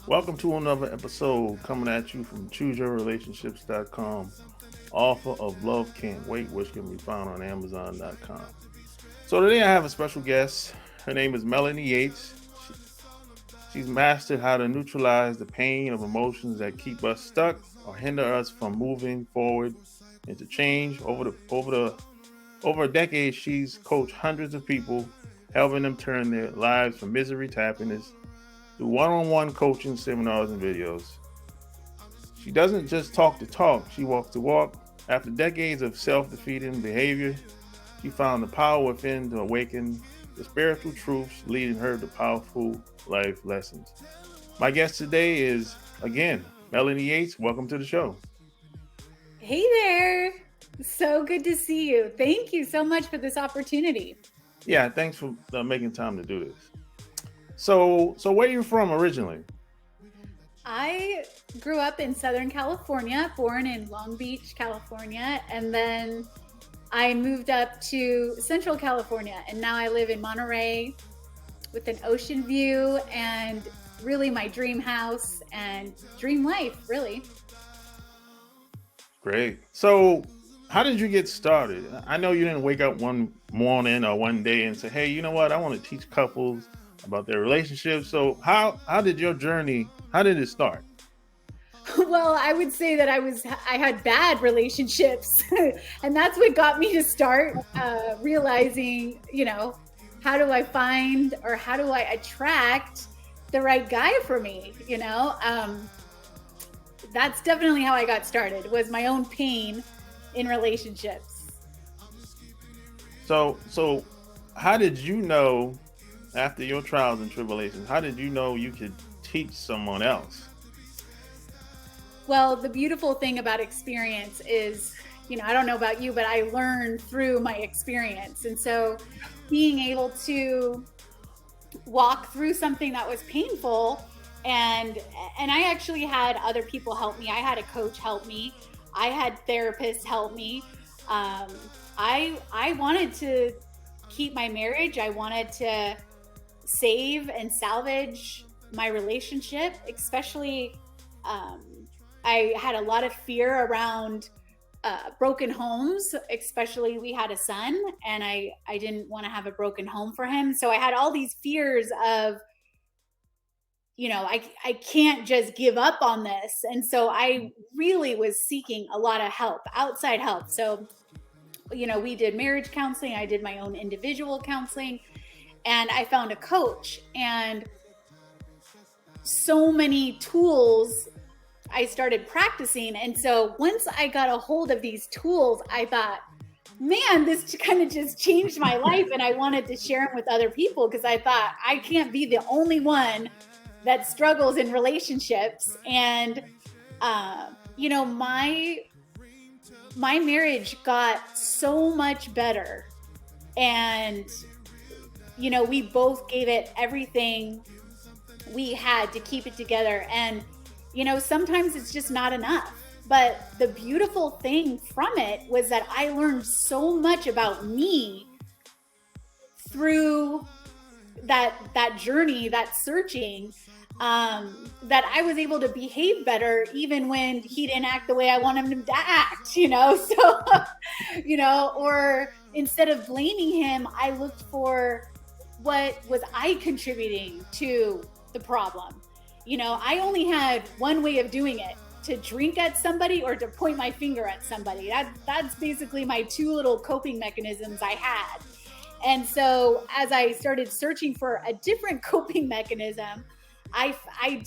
Welcome to another episode coming at you from ChooseYourRelationships.com, author of Love Can't Wait, which can be found on Amazon.com. So today I have a special guest. Her name is Melanie Yates. She's mastered how to neutralize the pain of emotions that keep us stuck or hinder us from moving forward into change. Over a decade, she's coached hundreds of people, helping them turn their lives from misery to happiness through one-on-one coaching seminars and videos. She doesn't just talk the talk, she walks the walk. After decades of self-defeating behavior, she found the power within to awaken the spiritual truths leading her to powerful life lessons. My guest today is, again, Melanie Yates. Welcome to the show. Hey there. So good to see you. Thank you so much for this opportunity. Yeah, thanks for making time to do this. So where are you from originally? I grew up in Southern California, born in Long Beach, California, and then I moved up to Central California, and now I live in Monterey with an ocean view and really my dream house and dream life, really. Great. So how did you get started? I know you didn't wake up one morning or one day and say, hey, you know what? I want to teach couples about their relationships. So how did your journey, how did it start? Well, I would say that I had bad relationships and that's what got me to start realizing, how do I find or how do I attract the right guy for me? That's definitely how I got started, was my own pain in relationships. So how did you know, after your trials and tribulations, how did you know you could teach someone else? Well, the beautiful thing about experience is, I don't know about you, but I learned through my experience. And so being able to walk through something that was painful, and I actually had other people help me. I had a coach help me. I had therapists help me. I wanted to keep my marriage. I wanted to save and salvage my relationship, especially I had a lot of fear around broken homes, especially we had a son and I didn't want to have a broken home for him. So I had all these fears of, I can't just give up on this. And so I really was seeking a lot of help, outside help. So, we did marriage counseling. I did my own individual counseling, and I found a coach, and so many tools I started practicing. And so once I got a hold of these tools, I thought, man, this kind of just changed my life. And I wanted to share them with other people because I thought I can't be the only one that struggles in relationships. And, my marriage got so much better. And, we both gave it everything we had to keep it together. And, sometimes it's just not enough. But the beautiful thing from it was that I learned so much about me through that journey, that searching, that I was able to behave better even when he didn't act the way I wanted him to act, so, or instead of blaming him, I looked for what was I contributing to the problem. I only had one way of doing it, to drink at somebody or to point my finger at somebody. That's basically my two little coping mechanisms I had. And so as I started searching for a different coping mechanism, I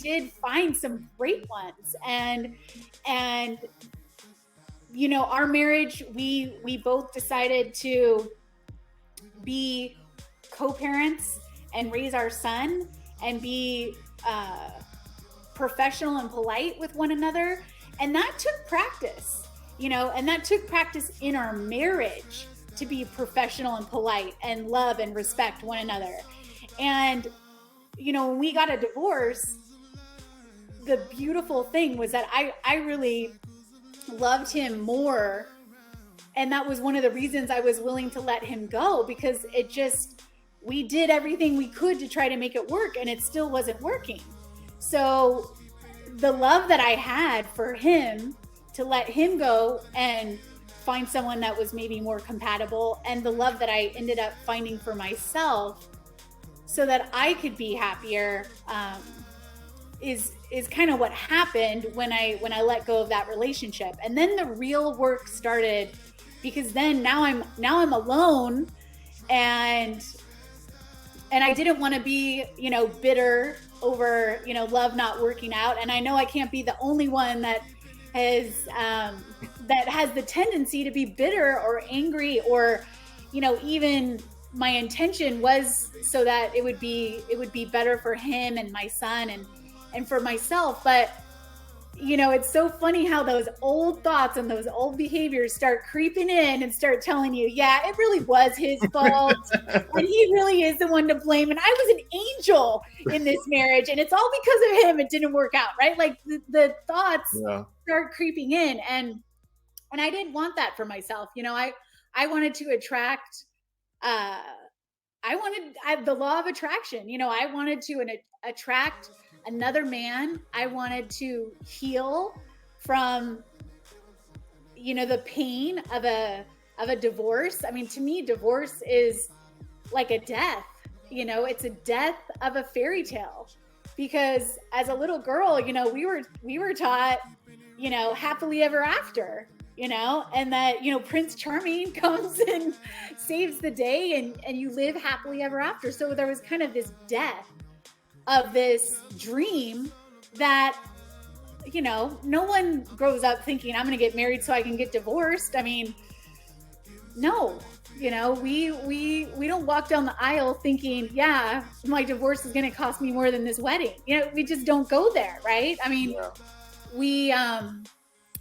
did find some great ones. And our marriage, we both decided to be co-parents and raise our son and be professional and polite with one another. And that took practice, and that took practice in our marriage to be professional and polite and love and respect one another. And, when we got a divorce, the beautiful thing was that I really loved him more. And that was one of the reasons I was willing to let him go, because we did everything we could to try to make it work and it still wasn't working. So the love that I had for him, to let him go and find someone that was maybe more compatible, and the love that I ended up finding for myself so that I could be happier, is kind of what happened when I let go of that relationship. And then the real work started, because then now I'm alone, and I didn't want to be, bitter over, love not working out. And I know I can't be the only one that has the tendency to be bitter or angry, or, even my intention was so that it would be better for him and my son and for myself. But it's so funny how those old thoughts and those old behaviors start creeping in and start telling you, yeah, it really was his fault. And he really is the one to blame. And I was an angel in this marriage, and it's all because of him. It didn't work out, right? Like the thoughts start creeping in, and I didn't want that for myself. I wanted to attract, the law of attraction. I wanted to attract another man. I wanted to heal from, the pain of a divorce. I mean, to me, divorce is like a death. It's a death of a fairy tale, because as a little girl, we were taught, happily ever after, and that, Prince Charming comes and saves the day, and you live happily ever after. So there was kind of this death of this dream that, no one grows up thinking, I'm going to get married so I can get divorced. I mean, no, we don't walk down the aisle thinking, yeah, my divorce is going to cost me more than this wedding. We just don't go there. Right. I mean,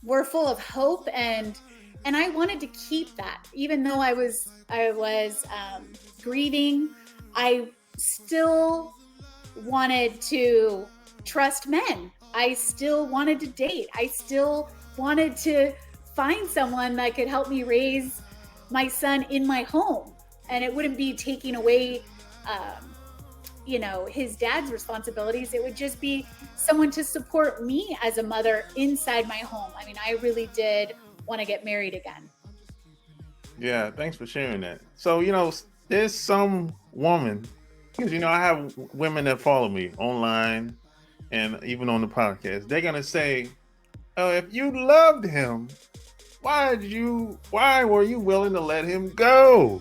we're full of hope, and I wanted to keep that. Even though I was grieving, I still wanted to trust men. I still wanted to date. I still wanted to find someone that could help me raise my son in my home, and it wouldn't be taking away his dad's responsibilities. It would just be someone to support me as a mother inside my home. I mean, I really did want to get married again. Yeah, thanks for sharing that. So, there's some woman, because, I have women that follow me online and even on the podcast. They're going to say, oh, if you loved him, why were you willing to let him go?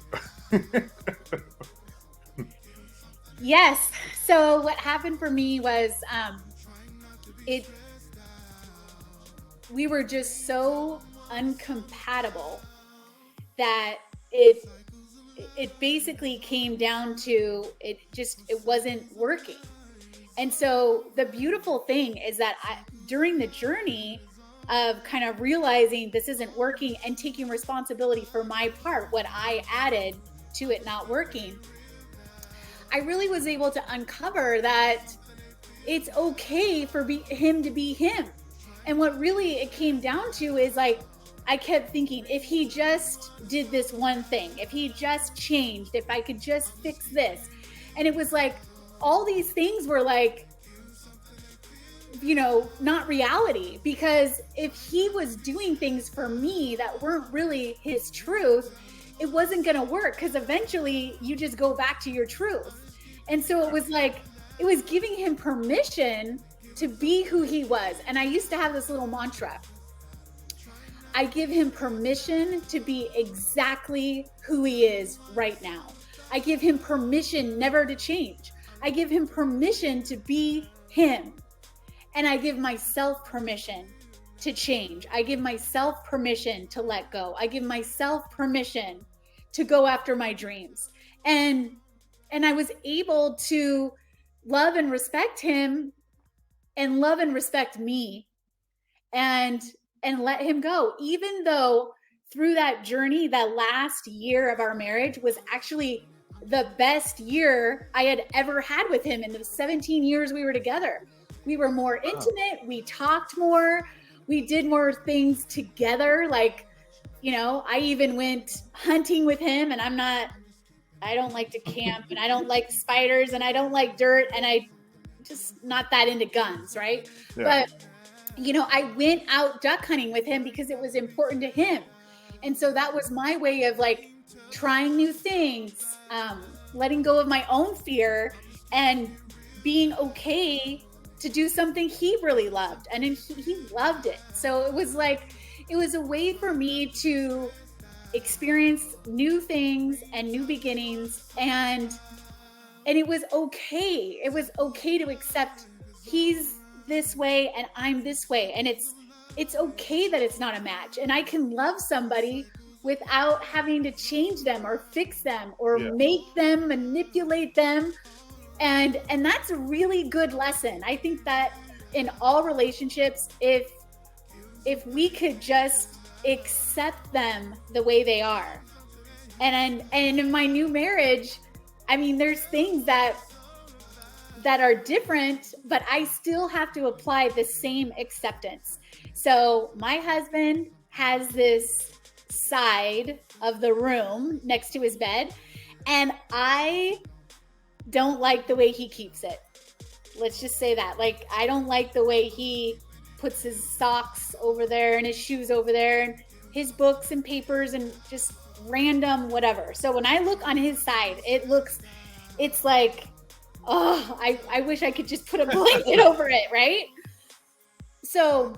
Yes. So what happened for me was, we were just so uncompatible that it basically came down to, it wasn't working. And so the beautiful thing is that during the journey of kind of realizing this isn't working and taking responsibility for my part, what I added to it not working, I really was able to uncover that it's okay for him to be him. And what really it came down to is, like, I kept thinking, if he just did this one thing, if he just changed, if I could just fix this. And it was like, all these things were like, not reality, because if he was doing things for me that weren't really his truth, it wasn't going to work, because eventually you just go back to your truth. And so it was like, it was giving him permission to be who he was. And I used to have this little mantra: I give him permission to be exactly who he is right now. I give him permission never to change. I give him permission to be him. And I give myself permission to change. I give myself permission to let go. I give myself permission to go after my dreams. And I was able to love and respect him, and love and respect me, and let him go. Even though through that journey, that last year of our marriage was actually the best year I had ever had with him in the 17 years we were together. We were more intimate. We talked more. We did more things together. Like, I even went hunting with him, and I don't like to camp, and I don't like spiders, and I don't like dirt. And I just not that into guns, right? Yeah. But, you know, I went out duck hunting with him because it was important to him. And so that was my way of like trying new things, letting go of my own fear and being okay to do something he really loved. And he loved it. So it was like, it was a way for me to experience new things and new beginnings. And it was okay. It was okay to accept he's this way and I'm this way. And it's okay that it's not a match. And I can love somebody without having to change them or fix them or make them, manipulate them. And that's a really good lesson. I think that in all relationships, if we could just accept them the way they are. And in my new marriage, I mean, there's things that are different, but I still have to apply the same acceptance. So my husband has this side of the room next to his bed, and I don't like the way he keeps it. Let's just say that. Like, I don't like the way he puts his socks over there and his shoes over there and his books and papers and just random whatever. So when I look on his side, it's like, oh, I wish I could just put a blanket over it, right? So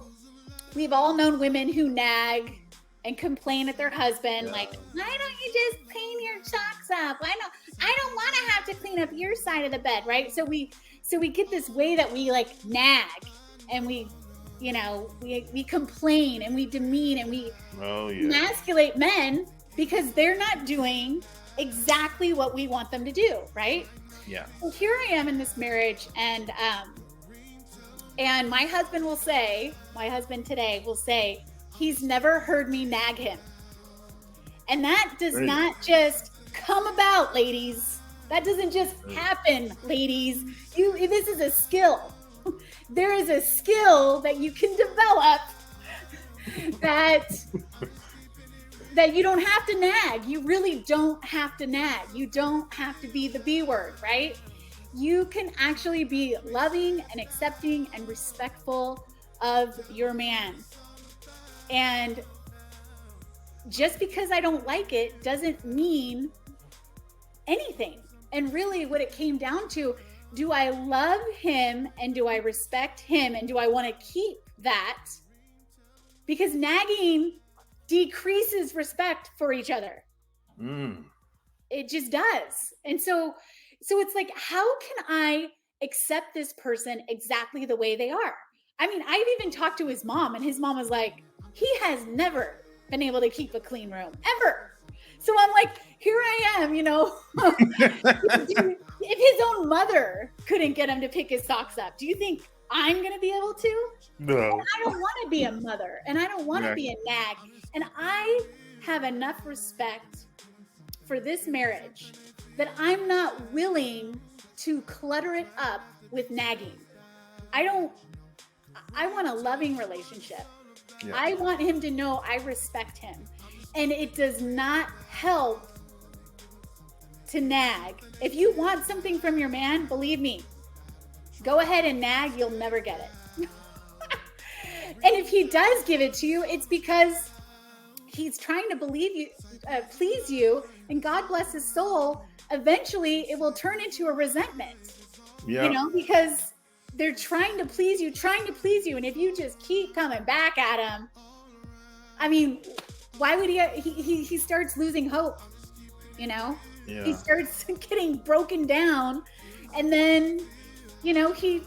we've all known women who nag and complain at their husband, like, why don't you just clean your socks up? I don't want to have to clean up your side of the bed, right? So we get this way that we like nag and we, you know, we complain and we demean and we emasculate men because they're not doing exactly what we want them to do, right? Yeah. So here I am in this marriage, and my husband today will say, he's never heard me nag him. And that does not just come about, ladies. That doesn't just happen, ladies. This is a skill. There is a skill that you can develop that you don't have to nag. You really don't have to nag. You don't have to be the B word, right? You can actually be loving and accepting and respectful of your man. And just because I don't like it doesn't mean anything. And really what it came down to, do I love him and do I respect him and do I want to keep that? Because nagging decreases respect for each other. It just does. And so it's like, how can I accept this person exactly the way they are? I mean, I've even talked to his mom, and his mom was like, he has never been able to keep a clean room, ever. So I'm like, here I am, you know. If his own mother couldn't get him to pick his socks up, do you think I'm going to be able to? No. And I don't want to be a mother, and I don't want to be a nag. And I have enough respect for this marriage that I'm not willing to clutter it up with nagging. I want a loving relationship. Yeah. I want him to know I respect him. And it does not help to nag. If you want something from your man, believe me, go ahead and nag, you'll never get it. And if he does give it to you, it's because he's trying to please you, and God bless his soul, eventually it will turn into a resentment. Yeah. You know, because they're trying to please you. And if you just keep coming back at him, I mean, why would he starts losing hope, you know? Yeah. He starts getting broken down, and then, you know, he's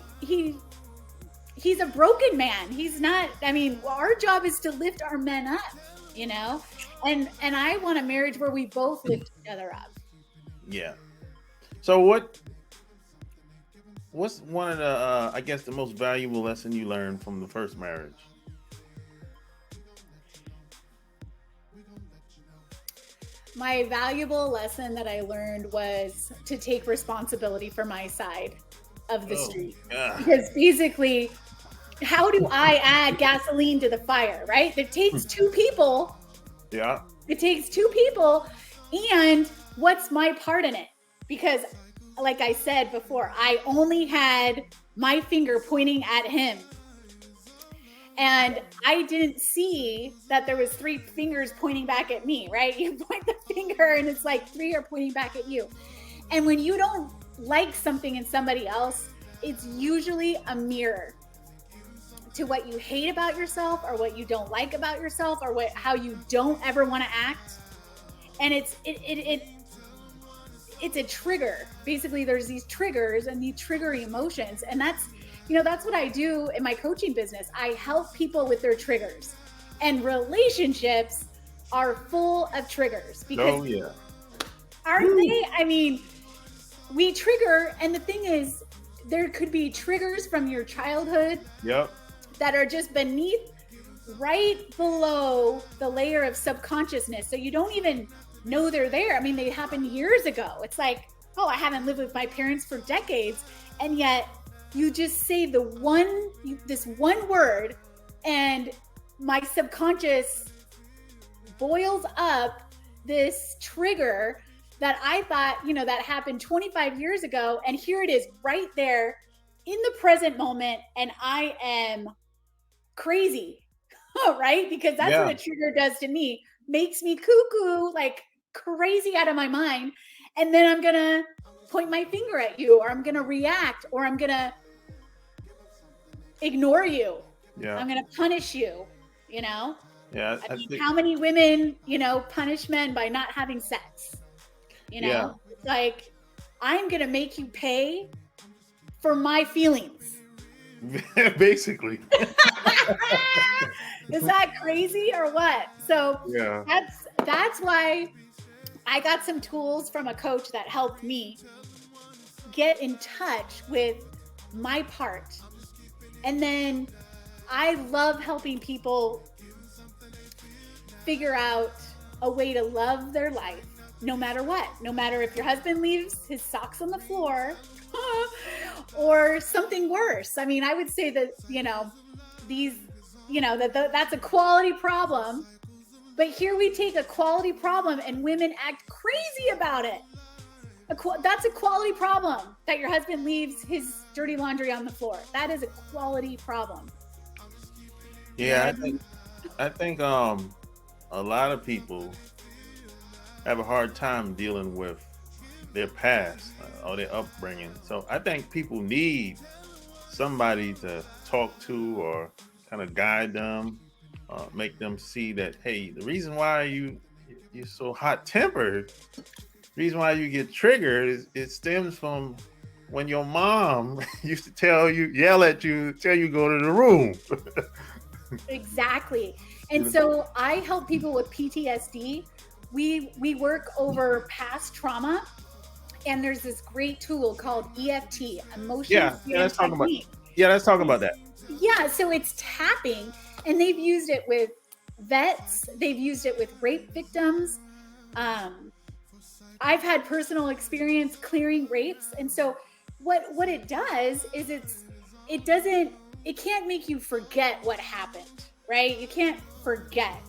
a broken man. He's not, I mean, our job is to lift our men up, you know? And I want a marriage where we both lift each other up. Yeah. So what's one of the, I guess, the most valuable lesson you learned from the first marriage? My valuable lesson that I learned was to take responsibility for my side of the street. Because basically, how do I add gasoline to the fire, right? It takes two people. Yeah. It takes two people. And what's my part in it? Because like I said before, I only had my finger pointing at him. And I didn't see that there was 3 fingers pointing back at me, right? You point the finger and it's like 3 are pointing back at you. And when you don't like something in somebody else, it's usually a mirror to what you hate about yourself, or what you don't like about yourself, or how you don't ever want to act. And it's a trigger. Basically, there's these triggers and these trigger emotions. And that's what I do in my coaching business. I help people with their triggers. And relationships are full of triggers, because aren't they? I mean, we trigger, and the thing is, there could be triggers from your childhood that are just beneath, right below the layer of subconsciousness. So you don't even know they're there. I mean, they happened years ago. It's like, oh, I haven't lived with my parents for decades. And yet you just say this one word, and my subconscious boils up this trigger that I thought, that happened 25 years ago. And here it is right there in the present moment. And I am crazy, right? Because that's what a trigger does to me. Makes me cuckoo, like crazy out of my mind. And then I'm going to point my finger at you, or I'm going to react, or I'm going to ignore you. I'm going to punish you, Yeah. I mean, how many women, punish men by not having sex? It's like, I'm going to make you pay for my feelings. Basically. Is that crazy or what? So that's why I got some tools from a coach that helped me get in touch with my part. And then I love helping people figure out a way to love their life, no matter what. No matter if your husband leaves his socks on the floor or something worse. I mean, I would say that, that's a quality problem. But here we take a quality problem and women act crazy about it. That's a quality problem, that your husband leaves his dirty laundry on the floor. That is a quality problem. Yeah, I think a lot of people have a hard time dealing with their past or their upbringing. So I think people need somebody to talk to, or kind of guide them, make them see that, hey, the reason why you're so hot-tempered, the reason why you get triggered, it stems from when your mom used to yell at you, tell you go to the room. Exactly. And so I help people with PTSD. We work over past trauma, and there's this great tool called EFT, Emotions. Let's talk about that. Yeah, so it's tapping, and they've used it with vets. They've used it with rape victims. I've had personal experience clearing rapes. And so what it does is it can't make you forget what happened, right? You can't forget.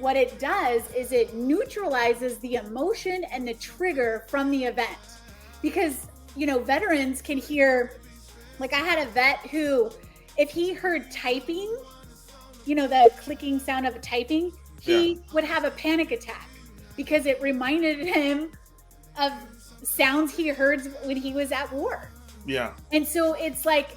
What it does is it neutralizes the emotion and the trigger from the event. Because, veterans can hear, like I had a vet who, if he heard typing, the clicking sound of typing, he would have a panic attack, because it reminded him of sounds he heard when he was at war. Yeah. And so it's like,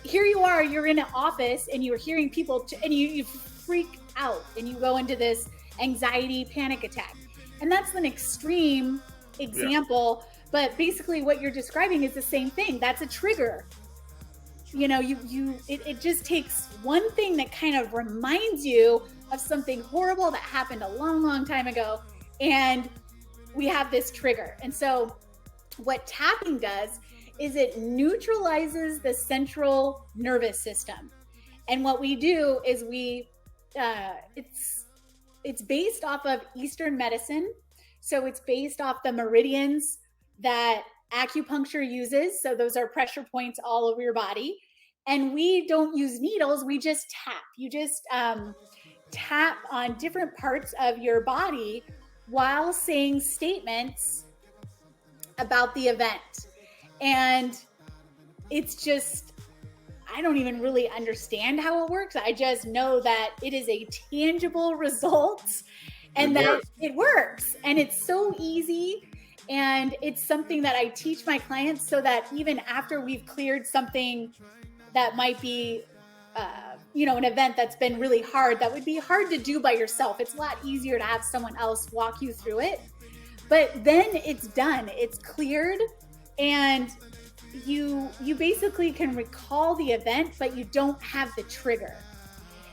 here you are, you're in an office and you're hearing people and you freak out and you go into this anxiety panic attack. And that's an extreme example, but basically what you're describing is the same thing. That's a trigger. It just takes one thing that kind of reminds you of something horrible that happened a long, long time ago, and we have this trigger. And so what tapping does is it neutralizes the central nervous system. And what we do is it's based off of Eastern medicine. So it's based off the meridians that acupuncture uses. So those are pressure points all over your body. And we don't use needles, we just tap. You just tap on different parts of your body while saying statements about the event. And it's just, I don't even really understand how it works. I just know that it is a tangible result and that it works. And it's so easy. And it's something that I teach my clients so that even after we've cleared something that might be, an event that's been really hard, that would be hard to do by yourself. It's a lot easier to have someone else walk you through it. But then it's done, it's cleared, and you basically can recall the event, but you don't have the trigger.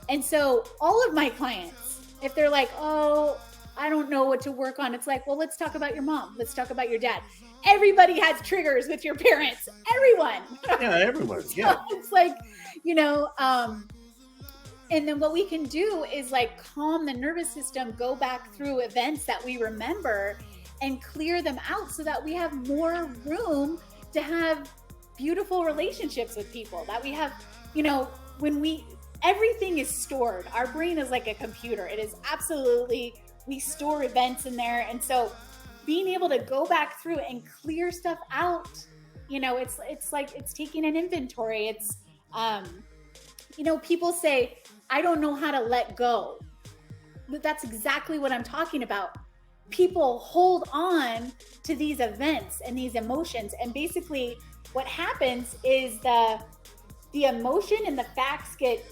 And so all of my clients, if they're like, oh, I don't know what to work on, it's like, well, let's talk about your mom. Let's talk about your dad. Everybody has triggers with your parents. Everyone. Yeah, everyone. Yeah. So it's like, and then what we can do is like calm the nervous system, go back through events that we remember and clear them out so that we have more room to have beautiful relationships with people, that we have, everything is stored. Our brain is like a computer. It is absolutely, we store events in there. And so being able to go back through and clear stuff out, it's like, it's taking an inventory. It's, people say, I don't know how to let go. But that's exactly what I'm talking about. People hold on to these events and these emotions. And basically what happens is the emotion and the facts get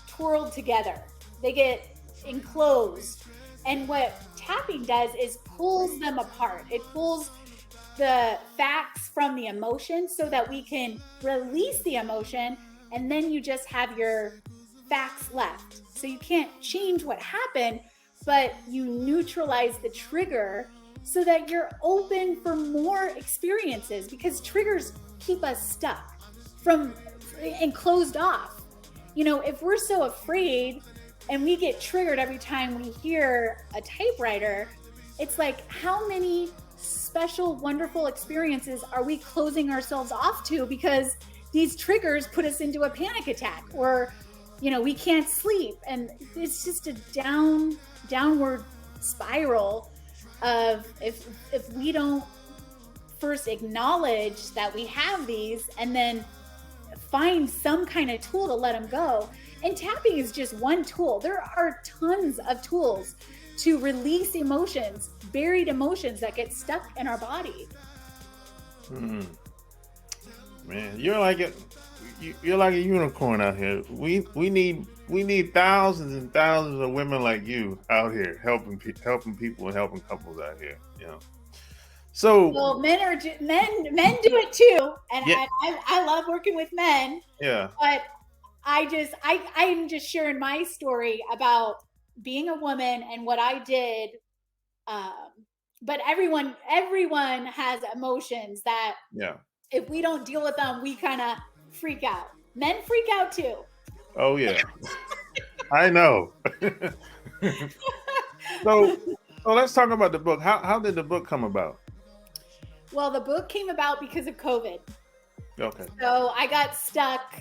twirled together. They get enclosed. And what tapping does is pulls them apart. It pulls the facts from the emotion so that we can release the emotion, and then you just have your facts left. So you can't change what happened, but you neutralize the trigger so that you're open for more experiences, because triggers keep us stuck and closed off. If we're so afraid and we get triggered every time we hear a typewriter, it's like, how many special, wonderful experiences are we closing ourselves off to because these triggers put us into a panic attack, or, we can't sleep. And it's just a downward spiral of if we don't first acknowledge that we have these and then find some kind of tool to let them go. And tapping is just one tool. There are tons of tools to release emotions, buried emotions that get stuck in our body. Man, you're like a unicorn out here. We need thousands and thousands of women like you out here helping people and helping couples out here. So well, men do it too, and yeah. I love working with men. Yeah, but I'm just sharing my story about being a woman and what I did. But everyone has emotions that, if we don't deal with them, we kind of freak out. Men freak out too. Oh yeah, I know. So let's talk about the book. How did the book come about? Well, the book came about because of COVID. Okay. So I got stuck.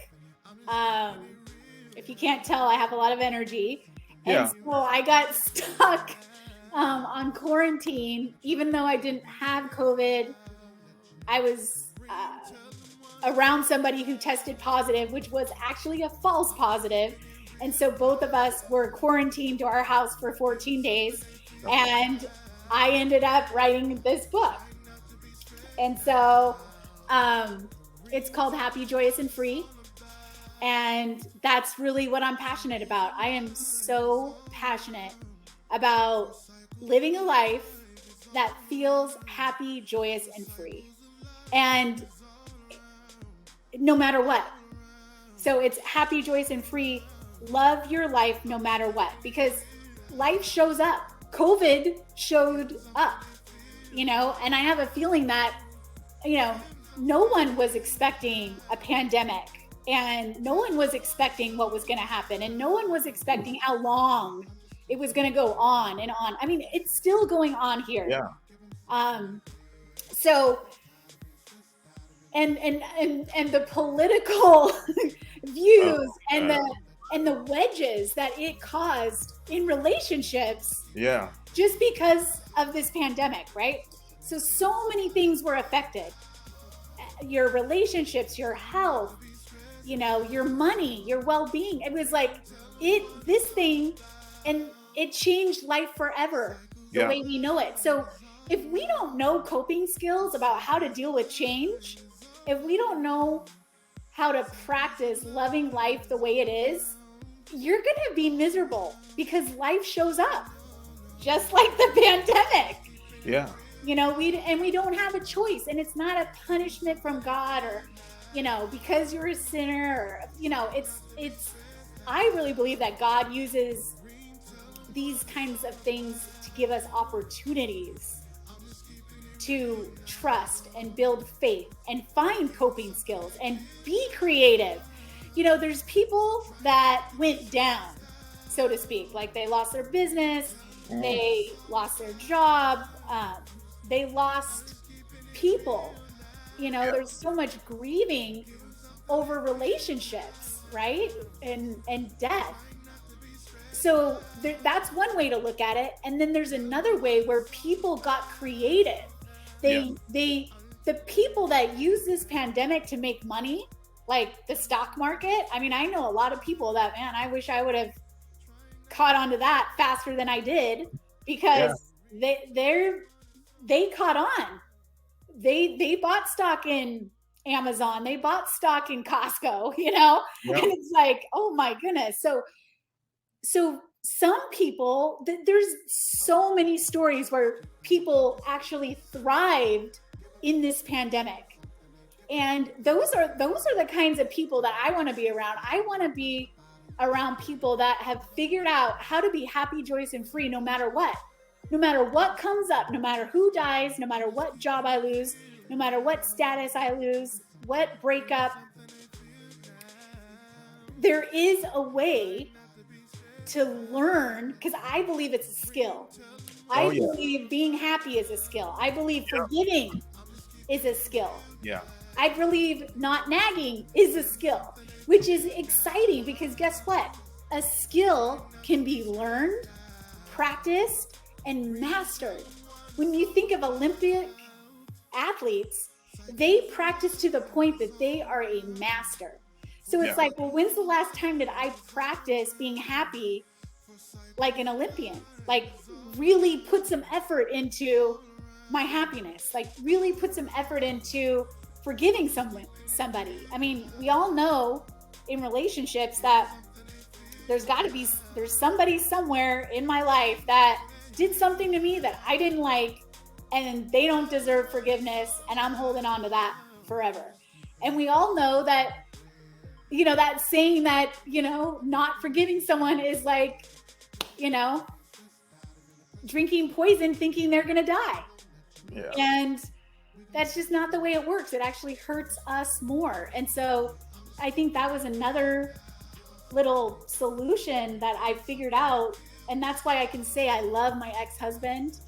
If you can't tell, I have a lot of energy. And so I got stuck on quarantine. Even though I didn't have COVID, I was around somebody who tested positive, which was actually a false positive. And so both of us were quarantined to our house for 14 days. And I ended up writing this book. And so it's called Happy, Joyous, and Free. And that's really what I'm passionate about. I am so passionate about living a life that feels happy, joyous, and free. And no matter what. So it's happy, joyous, and free. Love your life no matter what, because life shows up. COVID showed up, and I have a feeling that, no one was expecting a pandemic, and no one was expecting what was going to happen, and no one was expecting how long it was going to go on and on. I mean, it's still going on here. Yeah. So, and the political views and the wedges that it caused in relationships. Yeah. Just because of this pandemic, right? So many things were affected. your relationships, your health, you know, your money, your well-being. It was like this thing, and it changed life forever the way we know it. So if we don't know coping skills about how to deal with change, if we don't know how to practice loving life the way it is, you're going to be miserable, because life shows up just like the pandemic. Yeah. You know, we don't have a choice, and it's not a punishment from God, or, you know, because you're a sinner, or, you know, I really believe that God uses these kinds of things to give us opportunities to trust and build faith and find coping skills and be creative. You know, there's people that went down, so to speak, like they lost their business, they lost their job, they lost people. You know, there's so much grieving over relationships, right? And death. So that's one way to look at it. And then there's another way where people got creative. The people that use this pandemic to make money, like the stock market. I mean, I know a lot of people that, man, I wish I would have caught onto that faster than I did, because they caught on. They bought stock in Amazon. They bought stock in Costco, you know, and it's like, oh my goodness. So some people, there's so many stories where people actually thrived in this pandemic. And those are the kinds of people that I want to be around. I want to be around people that have figured out how to be happy, joyous, and free no matter what. No matter what comes up, no matter who dies, no matter what job I lose, no matter what status I lose, what breakup. There is a way to learn, because I believe it's a skill. I believe being happy is a skill. I believe forgiving is a skill. Yeah. I believe not nagging is a skill, which is exciting, because guess what? A skill can be learned, practiced, and mastered. When you think of Olympic athletes, they practice to the point that they are a master. So it's like, well, when's the last time did I practice being happy like an Olympian? Like really put some effort into my happiness, like really put some effort into forgiving somebody. I mean, we all know in relationships that there's somebody somewhere in my life that did something to me that I didn't like, and they don't deserve forgiveness, and I'm holding on to that forever. And we all know that, you know, that saying that, you know, not forgiving someone is like, you know, drinking poison thinking they're going to die. Yeah. And that's just not the way it works. It actually hurts us more. And so I think that was another little solution that I figured out. And that's why I can say I love my ex-husband,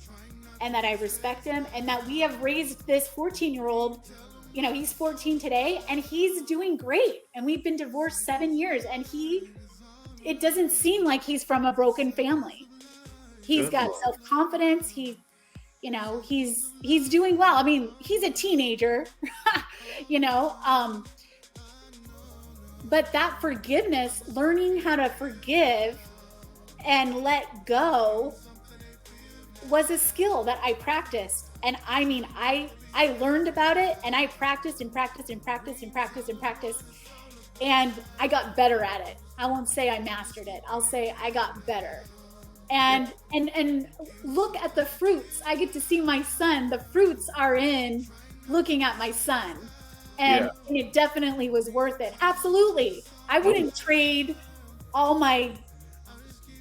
and that I respect him, and that we have raised this 14-year-old, you know, he's 14 today, and he's doing great. And we've been divorced 7 years, and it doesn't seem like he's from a broken family. He's got self-confidence. He's doing well. I mean, he's a teenager, you know, but that forgiveness, learning how to forgive and let go, was a skill that I practiced. And I mean, I learned about it, and I practiced and practiced and practiced and practiced and practiced. And I got better at it. I won't say I mastered it. I'll say I got better. And look at the fruits. I get to see my son. The fruits are in looking at my son. And it definitely was worth it. Absolutely. I wouldn't trade all my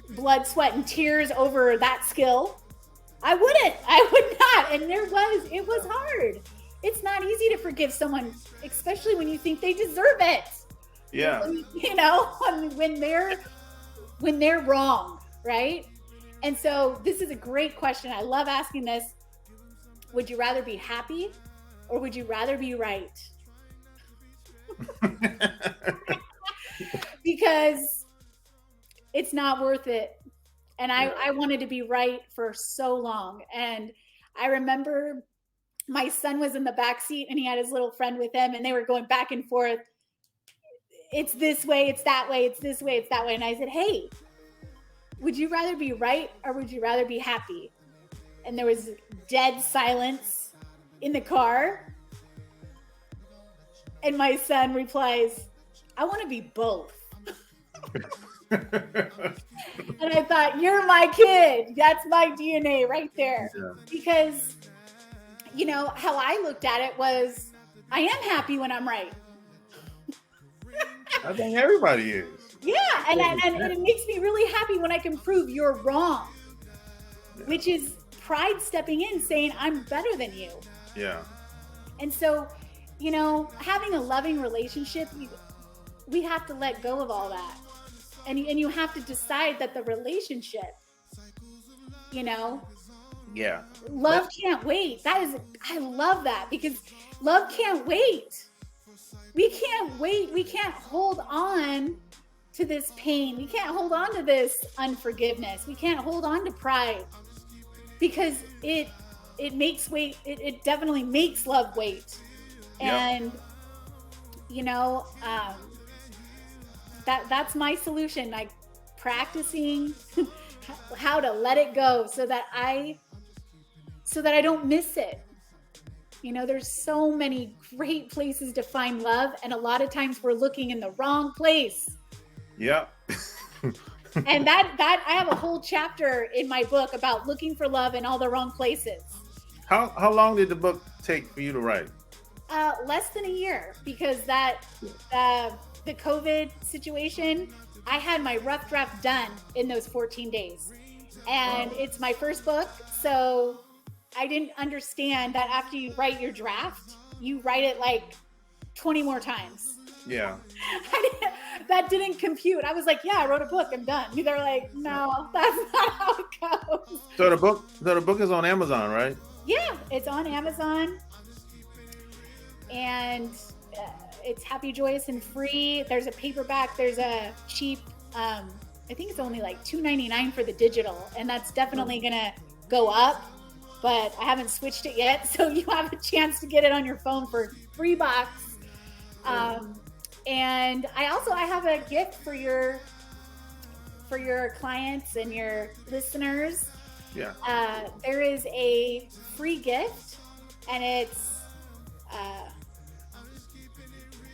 blood, sweat, and tears over that skill. I would not. And it was hard. It's not easy to forgive someone, especially when you think they deserve it. Yeah. You know, when they're wrong, right? And so this is a great question. I love asking this. Would you rather be happy, or would you rather be right? Because it's not worth it. And I wanted to be right for so long. And I remember my son was in the back seat and he had his little friend with him and they were going back and forth. It's this way, it's that way, it's this way, it's that way. And I said, hey, would you rather be right or would you rather be happy? And there was dead silence in the car. And my son replies, I want to be both. And I thought, you're my kid. That's my DNA right there. Yeah. Because, you know, how I looked at it was, I am happy when I'm right. I think everybody is. Yeah, and it makes me really happy when I can prove you're wrong, which is pride stepping in saying, I'm better than you. Yeah. And so, you know, having a loving relationship, we have to let go of all that. And you have to decide that the relationship, you know, love can't wait. I love that because love can't wait. We can't wait. We can't hold on to this pain. We can't hold on to this unforgiveness. We can't hold on to pride because it makes wait. It definitely makes love wait. And, you know, that's my solution. Like practicing how to let it go so that I don't miss it. You know, there's so many great places to find love. And a lot of times we're looking in the wrong place. Yeah. And that I have a whole chapter in my book about looking for love in all the wrong places. How long did the book take for you to write? Less than a year, because the COVID situation, I had my rough draft done in those 14 days. And It's my first book, so I didn't understand that after you write your draft, you write it like 20 more times. Yeah. That didn't compute. I was like, yeah, I wrote a book, I'm done. They're like, no, that's not how it goes. So the book is on Amazon, right? Yeah, it's on Amazon. And it's happy, joyous, and free. There's a paperback. There's a cheap, I think it's only like $2.99 for the digital. And that's definitely going to go up. But I haven't switched it yet. So you have a chance to get it on your phone for $3. And I have a gift for your clients and your listeners. Yeah. There is a free gift, and it's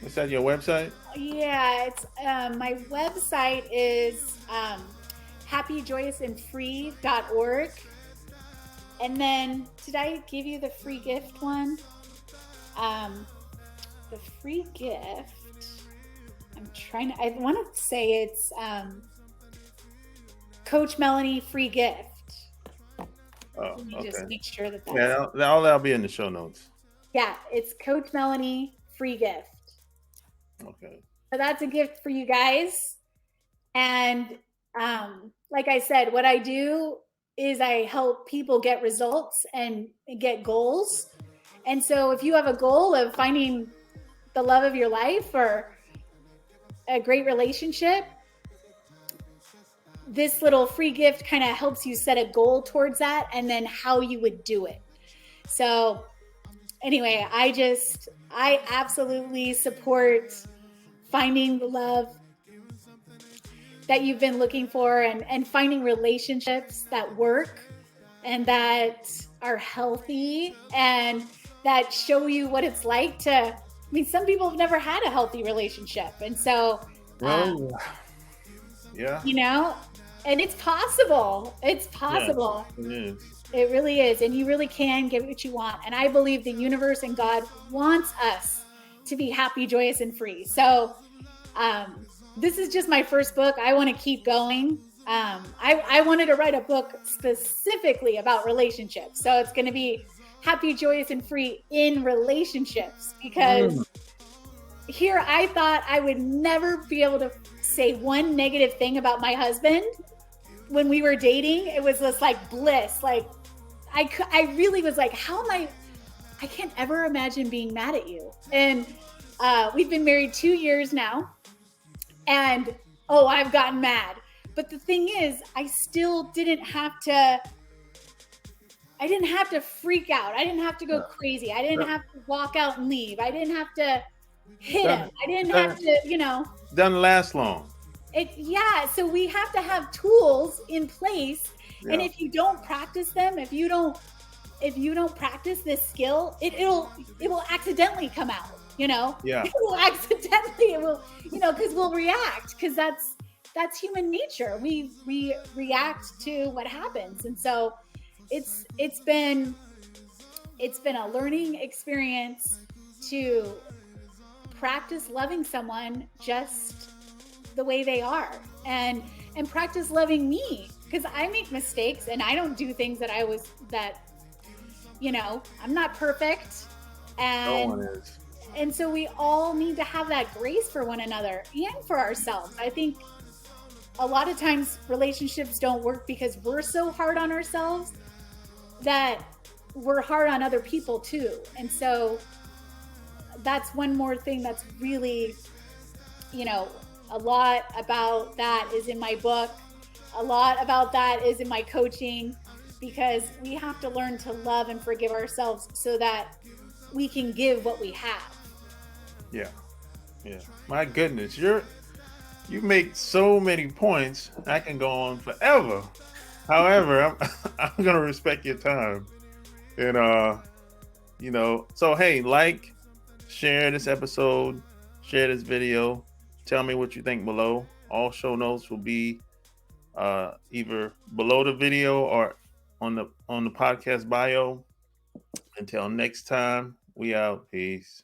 is that your website? Yeah, it's my website is happyjoyousandfree.org. And then, did I give you the free gift one? The free gift, I want to say it's Coach Melanie free gift. Oh, Let me okay. just make sure that's... Yeah, all that'll be in the show notes. Yeah, it's Coach Melanie free gift. Okay. So that's a gift for you guys. And like I said, what I do is I help people get results and get goals. And so if you have a goal of finding the love of your life or a great relationship, this little free gift kind of helps you set a goal towards that and then how you would do it. So anyway, I absolutely support finding the love that you've been looking for and finding relationships that work and that are healthy and that show you what it's like to, some people have never had a healthy relationship. And so, yeah, you know, and it's possible. It's possible. Yes, it is. It really is. And you really can get what you want. And I believe the universe and God wants us to be happy, joyous, and free. So, this is just my first book. I want to keep going. I wanted to write a book specifically about relationships. So it's going to be happy, joyous, and free in relationships, because here I thought I would never be able to say one negative thing about my husband. When we were dating, it was just like bliss. Like I really was like, I can't ever imagine being mad at you. And we've been married 2 years now. And, I've gotten mad. But the thing is, I still didn't have to I didn't have to freak out. I didn't have to go crazy. I didn't have to walk out and leave. I didn't have to hit him. I didn't have to, Doesn't last long. So we have to have tools in place. Yeah. And if you don't practice them, if you don't practice this skill, it will accidentally come out, Yeah. It will because we'll react, because that's human nature. We react to what happens. And so it's been a learning experience to practice loving someone just the way they are, and practice loving me, because I make mistakes and I don't do things that I'm not perfect, and No one is. And so we all need to have that grace for one another and for ourselves. I think a lot of times relationships don't work because we're so hard on ourselves that we're hard on other people too. And so that's one more thing that's really, a lot about that is in my book. A lot about that is in my coaching, because we have to learn to love and forgive ourselves so that we can give what we have. Yeah. My goodness, you make so many points. I can go on forever. However, I'm gonna respect your time, and so hey, share this episode, share this video. Tell me what you think below. All show notes will be either below the video or on the podcast bio. Until next time, we out. Peace.